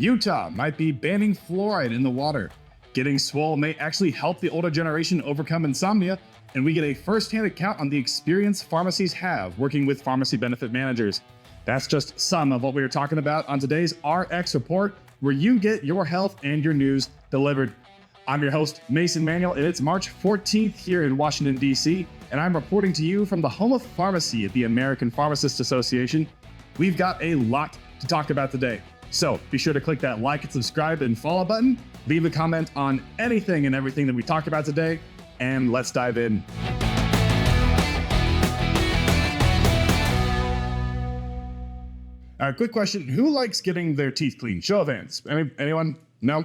Utah might be banning fluoride in the water. Getting swole may actually help the older generation overcome insomnia, and we get a first-hand account on the experience pharmacies have working with pharmacy benefit managers. That's just some of what we are talking about on today's RX Report, where you get your health and your news delivered. I'm your host, Manuel, and it's March 14th here in Washington, D.C., and I'm reporting to you from the home of pharmacy at the American Pharmacists Association. We've got a lot to talk about today, so be sure to click that like and subscribe and follow button, leave a comment on anything and everything that we talk about today, and let's dive in. Quick question. Who likes getting their teeth cleaned? Show of hands. Anyone? No?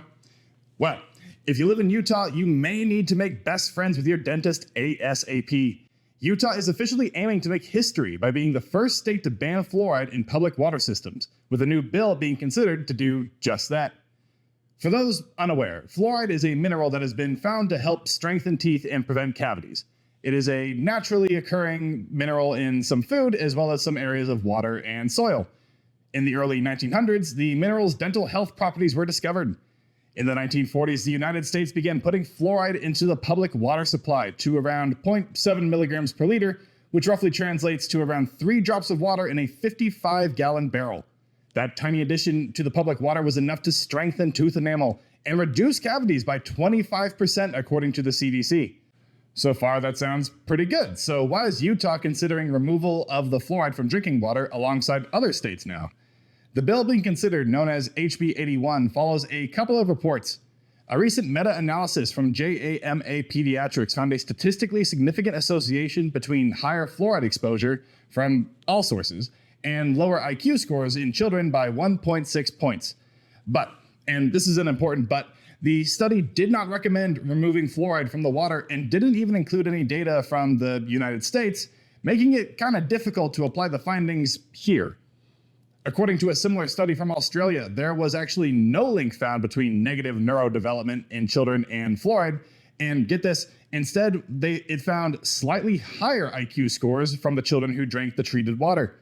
Well, if you live in Utah, you may need to make best friends with your dentist ASAP. Utah is officially aiming to make history by being the first state to ban fluoride in public water systems, with a new bill being considered to do just that. For those unaware, fluoride is a mineral that has been found to help strengthen teeth and prevent cavities. It is a naturally occurring mineral in some food as well as some areas of water and soil. In the early 1900s, the mineral's dental health properties were discovered. In the 1940s, the United States began putting fluoride into the public water supply to around 0.7 milligrams per liter, which roughly translates to around 3 drops of water in a 55-gallon barrel. That tiny addition to the public water was enough to strengthen tooth enamel and reduce cavities by 25%, according to the CDC. So far, that sounds pretty good. So why is Utah considering removal of the fluoride from drinking water alongside other states now? The bill being considered, known as HB 81, follows a couple of reports. A recent meta-analysis from JAMA Pediatrics found a statistically significant association between higher fluoride exposure from all sources and lower IQ scores in children by 1.6 points. But, and this is an important but, the study did not recommend removing fluoride from the water and didn't even include any data from the United States, making it kind of difficult to apply the findings here. According to a similar study from Australia, there was actually no link found between negative neurodevelopment in children and fluoride, and get this, instead it found slightly higher IQ scores from the children who drank the treated water.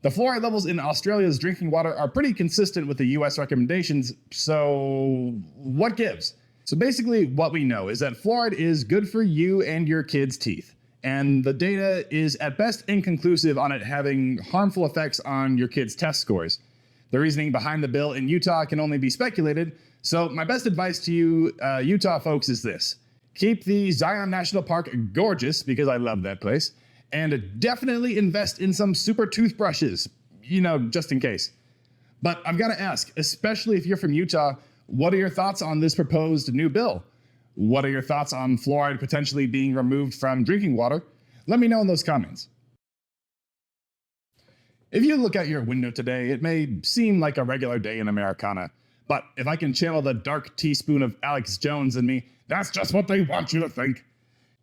The fluoride levels in Australia's drinking water are pretty consistent with the US recommendations, so what gives? So basically what we know is that fluoride is good for you and your kids' teeth. And the data is at best inconclusive on it having harmful effects on your kids' test scores. The reasoning behind the bill in Utah can only be speculated, so my best advice to you Utah folks is this. Keep the Zion National Park gorgeous, because I love that place, and definitely invest in some super toothbrushes, just in case. But I've got to ask, especially if you're from Utah, what are your thoughts on this proposed new bill? What are your thoughts on fluoride potentially being removed from drinking water? Let me know in those comments. If you look out your window today, it may seem like a regular day in Americana, but if I can channel the dark teaspoon of Alex Jones in me, that's just what they want you to think.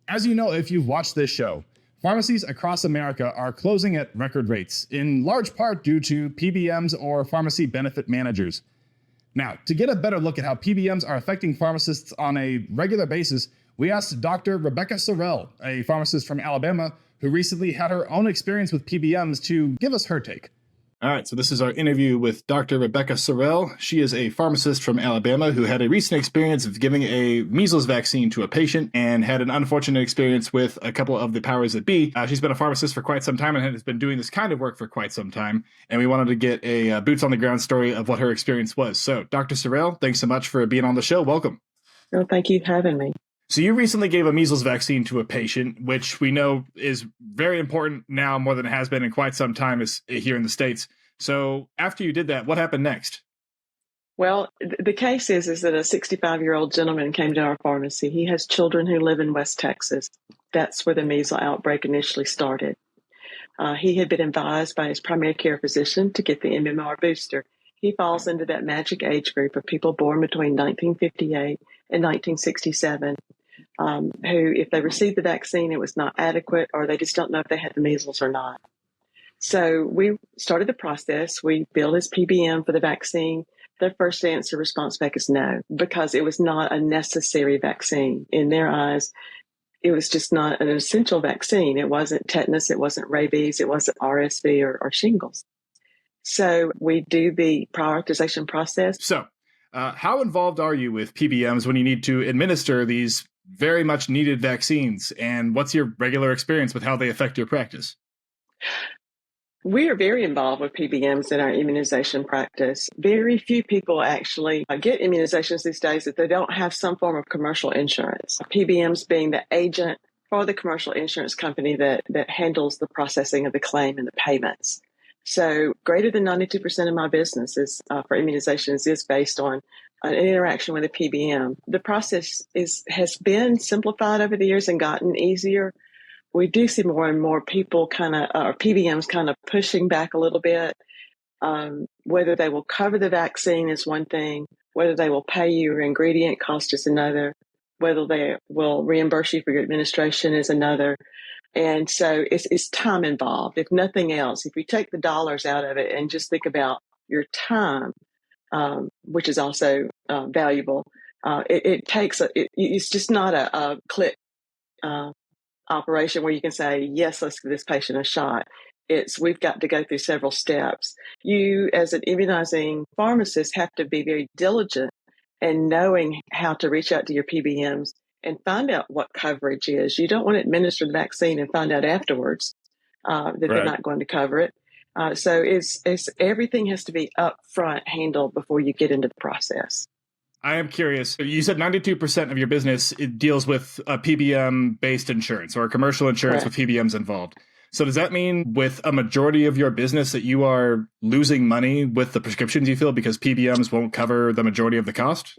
As you know, if you've watched this show, pharmacies across America are closing at record rates, in large part due to PBMs or pharmacy benefit managers. Now, to get a better look at how PBMs are affecting pharmacists on a regular basis, we asked Dr. Rebecca Sorrell, a pharmacist from Alabama, who recently had her own experience with PBMs, to give us her take. All right, so this is our interview with Dr. Rebecca Sorrell. She is a pharmacist from Alabama who had a recent experience of giving a measles vaccine to a patient and had an unfortunate experience with a couple of the powers that be. She's been a pharmacist for quite some time and has been doing this kind of work for quite some time. And we wanted to get a boots on the ground story of what her experience was. So, Dr. Sorrell, thanks so much for being on the show. Welcome. Oh, thank you for having me. So you recently gave a measles vaccine to a patient, which we know is very important now more than it has been in quite some time here in the States. So after you did that, what happened next? Well, the case is that a 65-year-old gentleman came to our pharmacy. He has children who live in West Texas. That's where the measles outbreak initially started. He had been advised by his primary care physician to get the MMR booster. He falls into that magic age group of people born between 1958 and 1967. Who, if they received the vaccine, it was not adequate, or they just don't know if they had the measles or not. So we started the process. We billed his PBM for the vaccine. Their first answer response back is no, because it was not a necessary vaccine. In their eyes, it was just not an essential vaccine. It wasn't tetanus, it wasn't rabies, it wasn't RSV or shingles. So we do the prioritization process. So, how involved are you with PBMs when you need to administer these very much needed vaccines? And what's your regular experience with how they affect your practice? We are very involved with PBMs in our immunization practice. Very few people actually get immunizations these days if they don't have some form of commercial insurance. PBMs being the agent for the commercial insurance company that handles the processing of the claim and the payments. So greater than 92% of my business is for immunizations is based on an interaction with a PBM. The process has been simplified over the years and gotten easier. We do see more and more people or PBMs kind of pushing back a little bit. Whether they will cover the vaccine is one thing, whether they will pay you your ingredient cost is another, whether they will reimburse you for your administration is another. And so it's time involved. If nothing else, if you take the dollars out of it and just think about your time, which is also valuable, it's just not a click operation where you can say, yes, let's give this patient a shot. We've got to go through several steps. You, as an immunizing pharmacist, have to be very diligent in knowing how to reach out to your PBMs and find out what coverage is. You don't want to administer the vaccine and find out afterwards that they're not going to cover it. So everything has to be upfront handled before you get into the process. I am curious. You said 92% of your business deals with a PBM-based insurance or commercial insurance with PBMs involved. So does that mean with a majority of your business that you are losing money with the prescriptions you fill because PBMs won't cover the majority of the cost?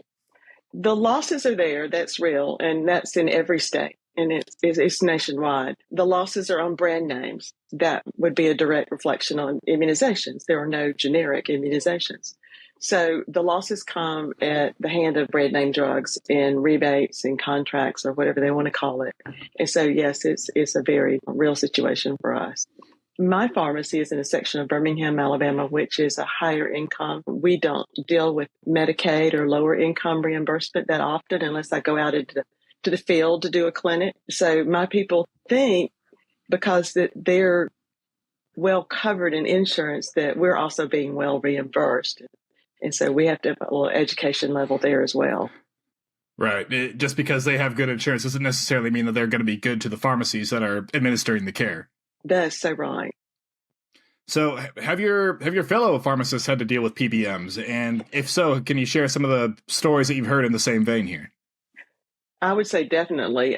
The losses are there. That's real. And that's in every state. And it's nationwide. The losses are on brand names. That would be a direct reflection on immunizations. There are no generic immunizations. So the losses come at the hand of brand name drugs and rebates and contracts or whatever they want to call it. And so, yes, it's a very real situation for us. My pharmacy is in a section of Birmingham, Alabama, which is a higher income. We don't deal with Medicaid or lower income reimbursement that often unless I go out into the field to do a clinic. So my people think because they're well covered in insurance that we're also being well reimbursed. And so we have to have a little education level there as well. Right. Just because they have good insurance doesn't necessarily mean that they're going to be good to the pharmacies that are administering the care. That's so right. So have your fellow pharmacists had to deal with PBMs? And if so, can you share some of the stories that you've heard in the same vein here? I would say definitely.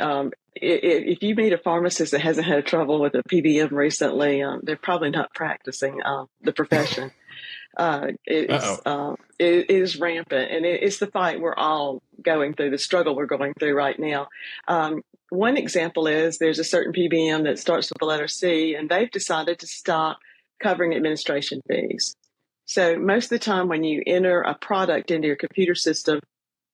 If you meet a pharmacist that hasn't had trouble with a PBM recently, they're probably not practicing the profession. It is rampant, and it's the fight we're all going through, the struggle we're going through right now. One example is there's a certain PBM that starts with the letter C, and they've decided to stop covering administration fees. So most of the time when you enter a product into your computer system,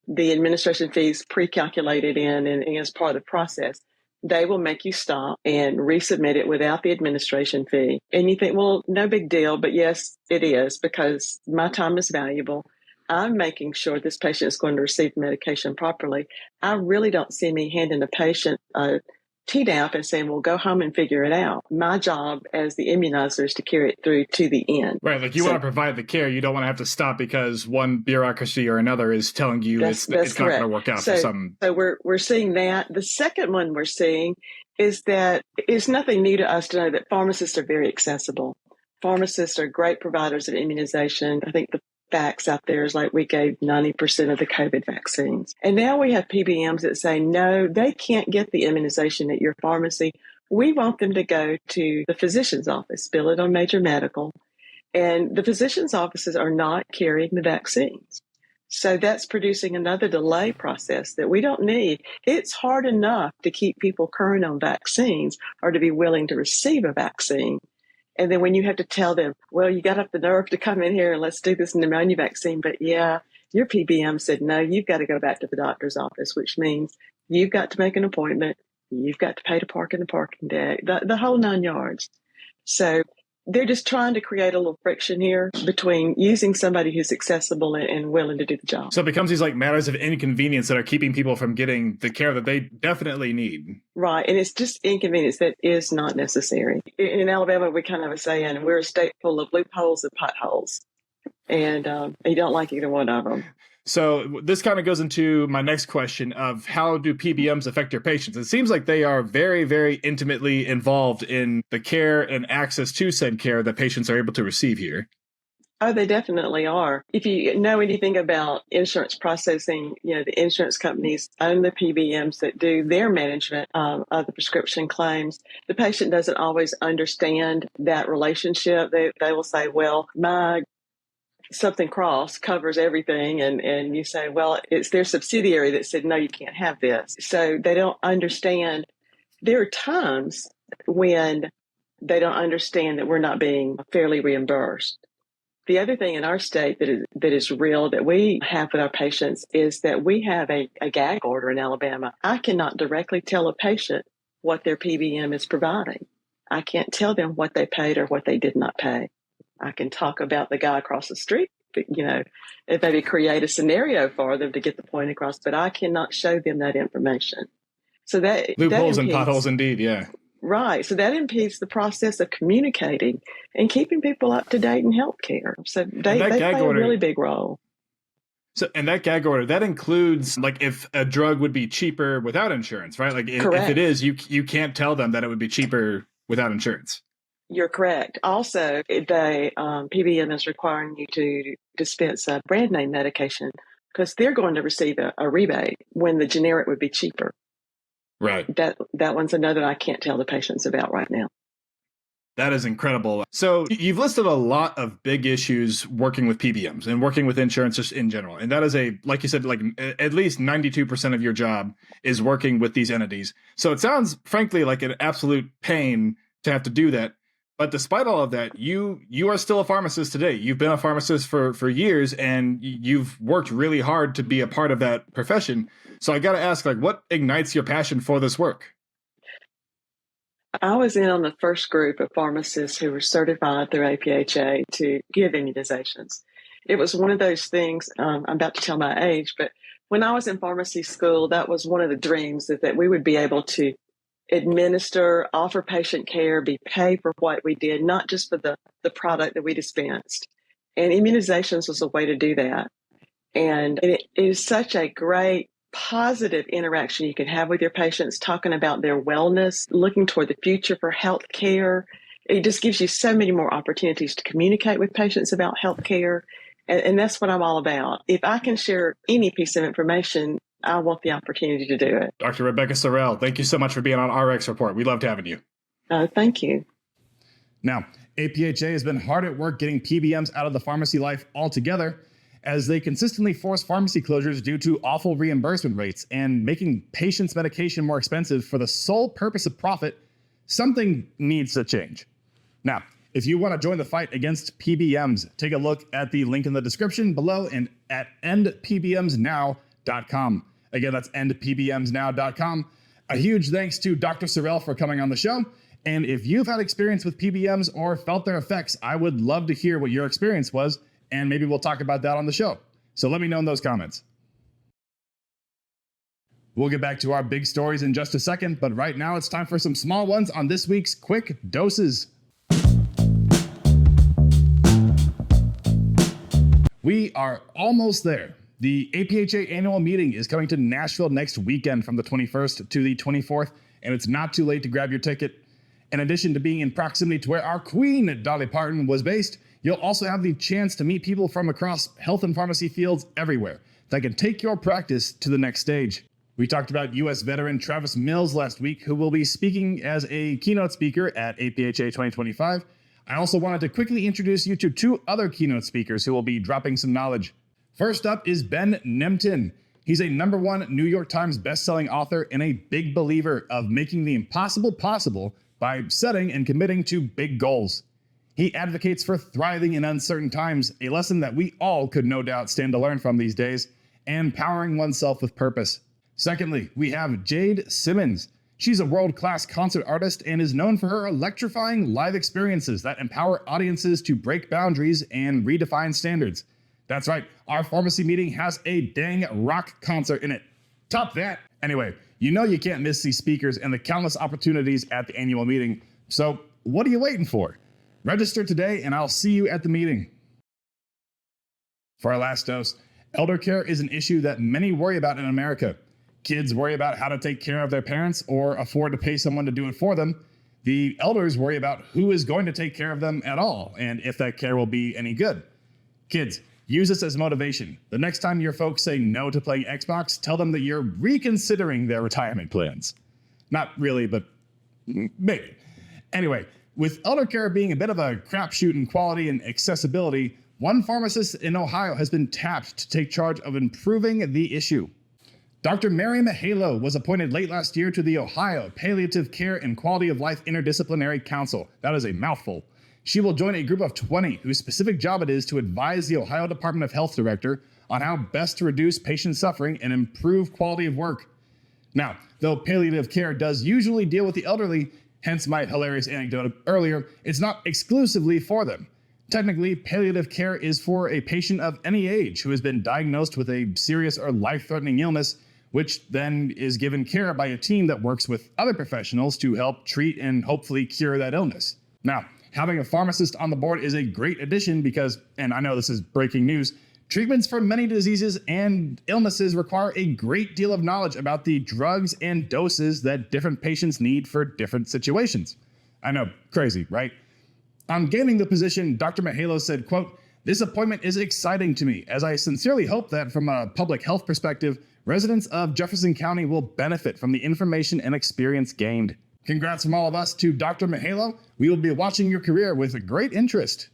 the administration fees pre-calculated in and as part of the process. They will make you stop and resubmit it without the administration fee. And you think, well, no big deal. But yes, it is because my time is valuable. I'm making sure this patient is going to receive medication properly. I really don't see me handing a patient a Tdap and saying, well, go home and figure it out. My job as the immunizer is to carry it through to the end. Right. Like you want to provide the care. You don't want to have to stop because one bureaucracy or another is telling you it's not going to work out for some. So we're seeing that. The second one we're seeing is that it's nothing new to us to know that pharmacists are very accessible. Pharmacists are great providers of immunization. I think the facts out there is like we gave 90% of the COVID vaccines. And now we have PBMs that say, no, they can't get the immunization at your pharmacy. We want them to go to the physician's office, bill it on major medical. And the physician's offices are not carrying the vaccines. So that's producing another delay process that we don't need. It's hard enough to keep people current on vaccines or to be willing to receive a vaccine. And then when you have to tell them, well, you got up the nerve to come in here and let's do this pneumonia vaccine. But yeah, your PBM said, no, you've got to go back to the doctor's office, which means you've got to make an appointment. You've got to pay to park in the parking deck, the whole 9 yards. So they're just trying to create a little friction here between using somebody who's accessible and willing to do the job. So it becomes these like matters of inconvenience that are keeping people from getting the care that they definitely need. Right. And it's just inconvenience that is not necessary. In Alabama, we kind of have a saying, we're a state full of loopholes and potholes. And you don't like either one of them. So this kind of goes into my next question of how do PBMs affect your patients? It seems like they are very, very intimately involved in the care and access to said care that patients are able to receive here. Oh, they definitely are. If you know anything about insurance processing, the insurance companies own the PBMs that do their management of the prescription claims. The patient doesn't always understand that relationship. They will say, well, my something cross covers everything. And you say, well, it's their subsidiary that said, no, you can't have this. So they don't understand. There are times when they don't understand that we're not being fairly reimbursed. The other thing in our state that is real that we have with our patients is that we have a gag order in Alabama. I cannot directly tell a patient what their PBM is providing. I can't tell them what they paid or what they did not pay. I can talk about the guy across the street, and maybe create a scenario for them to get the point across, but I cannot show them that information. So that loopholes and potholes indeed, yeah. Right. So that impedes the process of communicating and keeping people up to date in healthcare. So they play a really big role. So, and that gag order, that includes like if a drug would be cheaper without insurance, right? Like if it is, you can't tell them that it would be cheaper without insurance. You're correct. Also, the PBM is requiring you to dispense a brand name medication because they're going to receive a rebate when the generic would be cheaper. Right. That one's another I can't tell the patients about right now. That is incredible. So you've listed a lot of big issues working with PBMs and working with insurance just in general. And that is like you said, like at least 92% of your job is working with these entities. So it sounds frankly like an absolute pain to have to do that. But despite all of that, you are still a pharmacist today. You've been a pharmacist for years, and you've worked really hard to be a part of that profession. So I got to ask, like, what ignites your passion for this work? I was in on the first group of pharmacists who were certified through APhA to give immunizations. It was one of those things, I'm about to tell my age, but when I was in pharmacy school, that was one of the dreams that we would be able to administer, offer patient care, be paid for what we did, not just for the product that we dispensed. And immunizations was a way to do that. And it is such a great positive interaction you can have with your patients, talking about their wellness, looking toward the future for health care. It just gives you so many more opportunities to communicate with patients about health care. And that's what I'm all about. If I can share any piece of information, I want the opportunity to do it. Dr. Rebecca Sorrell, thank you so much for being on RX Report. We loved having you. Thank you. Now, APhA has been hard at work getting PBMs out of the pharmacy life altogether, as they consistently force pharmacy closures due to awful reimbursement rates and making patients' medication more expensive for the sole purpose of profit. Something needs to change. Now, if you want to join the fight against PBMs, take a look at the link in the description below and at endpbmsnow.com. Again, that's endpbmsnow.com. A huge thanks to Dr. Sorrell for coming on the show. And if you've had experience with PBMs or felt their effects, I would love to hear what your experience was, and maybe we'll talk about that on the show. So let me know in those comments. We'll get back to our big stories in just a second, but right now it's time for some small ones on this week's Quick Doses. We are almost there. The APhA annual meeting is coming to Nashville next weekend from the 21st to the 24th, and it's not too late to grab your ticket. In addition to being in proximity to where our queen, Dolly Parton, was based, you'll also have the chance to meet people from across health and pharmacy fields everywhere that can take your practice to the next stage. We talked about U.S. veteran Travis Mills last week, who will be speaking as a keynote speaker at APhA 2025. I also wanted to quickly introduce you to two other keynote speakers who will be dropping some knowledge. First up is Ben Nemtin. He's a #1 New York Times bestselling author and a big believer of making the impossible possible by setting and committing to big goals. He advocates for thriving in uncertain times, a lesson that we all could no doubt stand to learn from these days, and powering oneself with purpose. Secondly, we have Jade Simmons. She's a world-class concert artist and is known for her electrifying live experiences that empower audiences to break boundaries and redefine standards. That's right, our pharmacy meeting has a dang rock concert in it. Top that! Anyway, you know you can't miss these speakers and the countless opportunities at the annual meeting, so what are you waiting for? Register today and I'll see you at the meeting. For our last dose, elder care is an issue that many worry about in America. Kids worry about how to take care of their parents or afford to pay someone to do it for them. The elders worry about who is going to take care of them at all and if that care will be any good. Kids, use this as motivation. The next time your folks say no to playing Xbox, tell them that you're reconsidering their retirement plans. Not really, but maybe. Anyway, with elder care being a bit of a crapshoot in quality and accessibility, one pharmacist in Ohio has been tapped to take charge of improving the issue. Dr. Mary Mihalo was appointed late last year to the Ohio Palliative Care and Quality of Life Interdisciplinary Council. That is a mouthful. She will join a group of 20 whose specific job it is to advise the Ohio Department of Health Director on how best to reduce patient suffering and improve quality of work. Now, though palliative care does usually deal with the elderly, hence my hilarious anecdote earlier, it's not exclusively for them. Technically, palliative care is for a patient of any age who has been diagnosed with a serious or life-threatening illness, which then is given care by a team that works with other professionals to help treat and hopefully cure that illness. Now, having a pharmacist on the board is a great addition because, and I know this is breaking news, treatments for many diseases and illnesses require a great deal of knowledge about the drugs and doses that different patients need for different situations. I know, crazy, right? On gaining the position, Dr. Mihalo said, quote, "This appointment is exciting to me, as I sincerely hope that from a public health perspective, residents of Jefferson County will benefit from the information and experience gained." Congrats from all of us to Dr. Mihalo. We will be watching your career with great interest.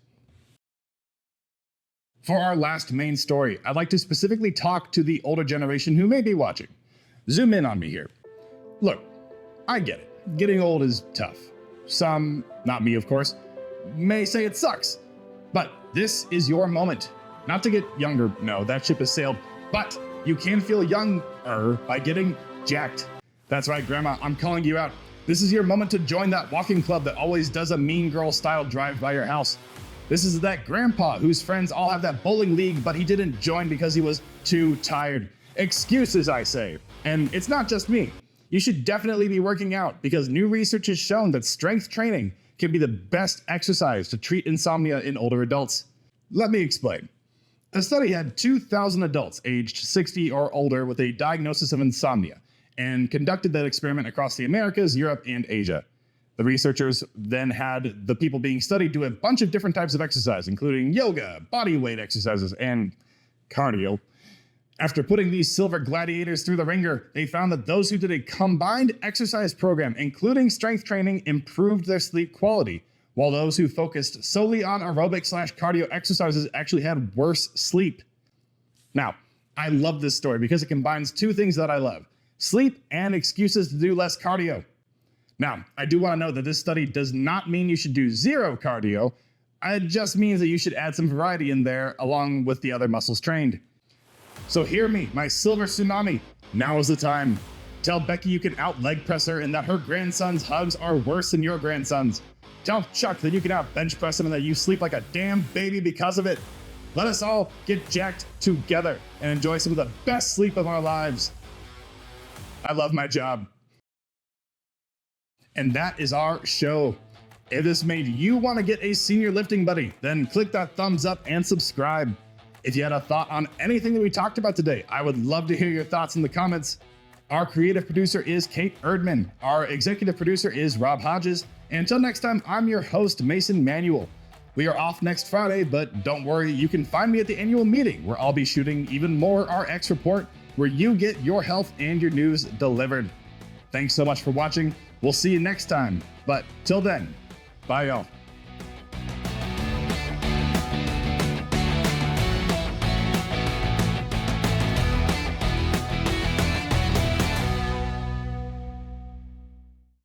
For our last main story, I'd like to specifically talk to the older generation who may be watching. Zoom in on me here. Look, I get it. Getting old is tough. Some, not me of course, may say it sucks. But this is your moment. Not to get younger, no, that ship has sailed, but you can feel younger by getting jacked. That's right, Grandma, I'm calling you out. This is your moment to join that walking club that always does a mean girl style drive by your house. This is that grandpa whose friends all have that bowling league, but he didn't join because he was too tired. Excuses, I say. And it's not just me. You should definitely be working out because new research has shown that strength training can be the best exercise to treat insomnia in older adults. Let me explain. A study had 2,000 adults aged 60 or older with a diagnosis of insomnia and conducted that experiment across the Americas, Europe, and Asia. The researchers then had the people being studied do a bunch of different types of exercise, including yoga, body weight exercises, and cardio. After putting these silver gladiators through the ringer, they found that those who did a combined exercise program, including strength training, improved their sleep quality, while those who focused solely on aerobic/cardio exercises actually had worse sleep. Now, I love this story because it combines two things that I love: sleep and excuses to do less cardio. Now, I do want to note that this study does not mean you should do zero cardio. It just means that you should add some variety in there along with the other muscles trained. So hear me, my silver tsunami. Now is the time. Tell Becky you can out leg press her and that her grandson's hugs are worse than your grandson's. Tell Chuck that you can out bench press him and that you sleep like a damn baby because of it. Let us all get jacked together and enjoy some of the best sleep of our lives. I love my job. And that is our show. If this made you want to get a senior lifting buddy, then click that thumbs up and subscribe. If you had a thought on anything that we talked about today, I would love to hear your thoughts in the comments. Our creative producer is Kate Erdmann. Our executive producer is Rob Hodges. And until next time, I'm your host, Mason Manuel. We are off next Friday, but don't worry, you can find me at the annual meeting where I'll be shooting even more RX Report, where you get your health and your news delivered. Thanks so much for watching. We'll see you next time. But till then, bye y'all.